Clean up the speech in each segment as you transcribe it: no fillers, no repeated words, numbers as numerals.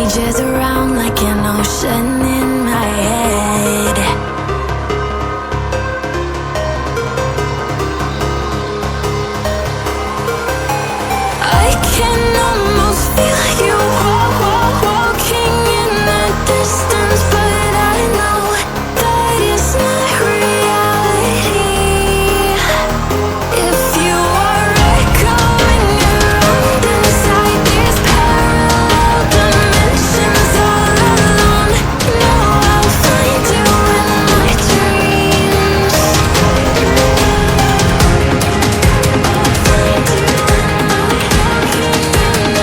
rages around like an ocean in my head. I can almost feel you walking in the distance, but I know that it's not reality. If you are echoing around inside these parallel dimensions all alone, know I'll find you in my dreams. I'll find you in my walking in the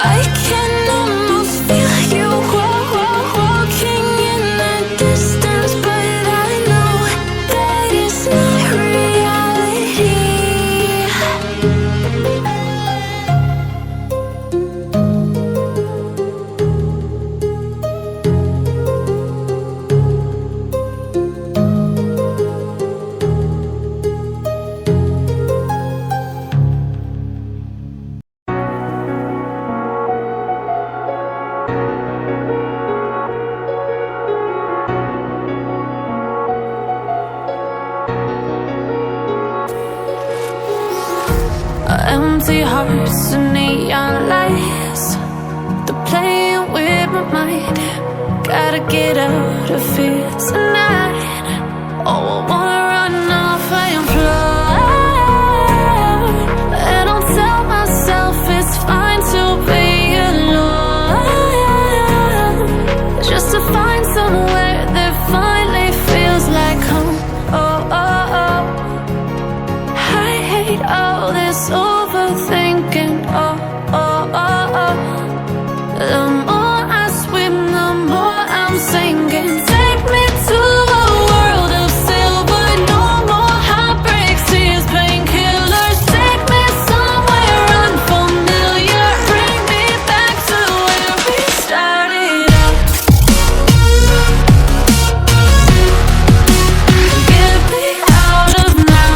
I can almost feel you walking in the distance, but I know that it's not reality. Empty hearts and neon lights, they're playing with my mind. Gotta get out of here tonight. Oh, I wanna run off and fly, and I'll tell myself it's fine to be alone, just to find somewhere that finally feels like home. Oh, oh, oh. I hate all this overthinking. Oh, oh, oh, oh. The more I swim, the more I'm sinking. Take me to a world of silver. No more heartbreaks, tears, painkillers. Take me somewhere unfamiliar. Bring me back to where we started out. Get me out of now,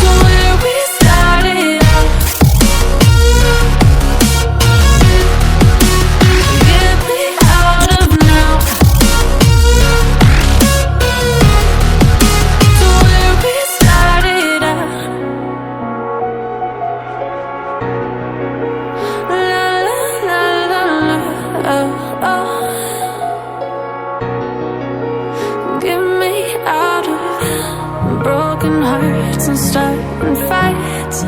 to where we started out. Get me out of now, to where we started out. La la la la la, oh, oh. Get me out of broken hearts and starting fights,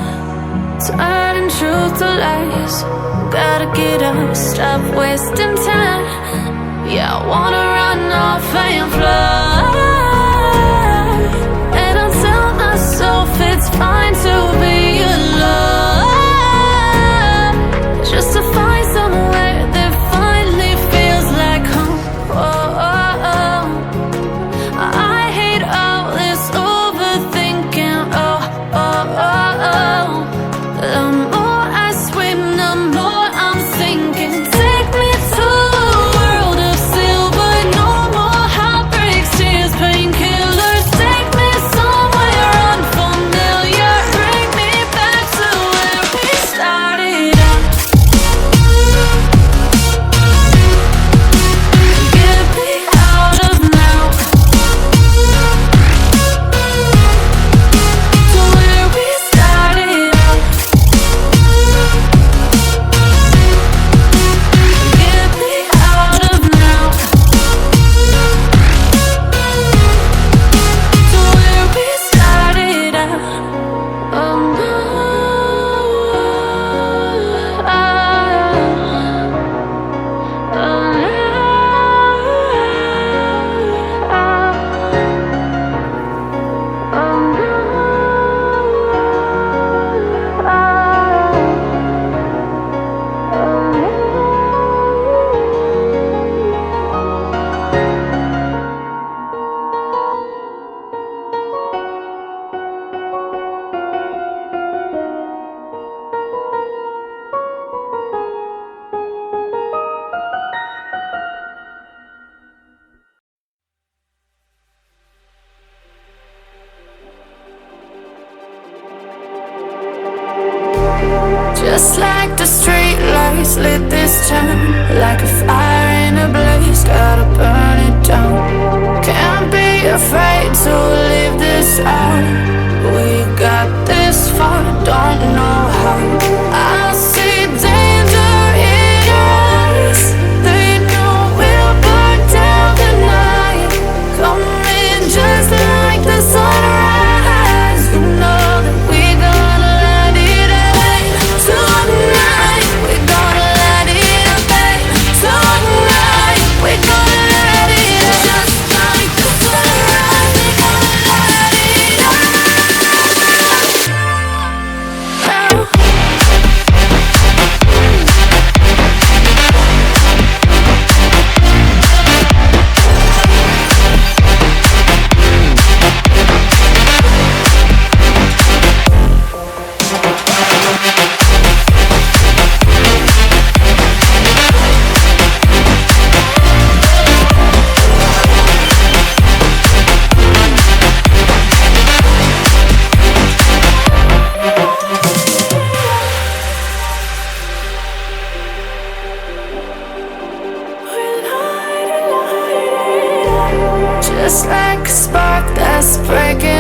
turning truth to lies. Gotta get up, stop wasting time. Yeah, I wanna run off and fly, and I'll tell myself it's fine to be alone, just to find somewhere that finally feels like home. Oh, oh, oh. I hate all this overthinking. Oh, oh, oh, oh. The more I swim, the more I'm sinking. Take me to a world of silver. No more heartbreaks, just lit this town like a fire in a blaze, gotta burn it down. Can't be afraid to leave this out. We got this far, don't know how. I see danger in your eyes. They know we'll burn down the night. Coming just like the sunrise. You know that we gonna let it rain tonight. We gonna let it rain tonight. We gonna let it rain just like the sunrise. We gonna let it rain now. Just like a spark that's breaking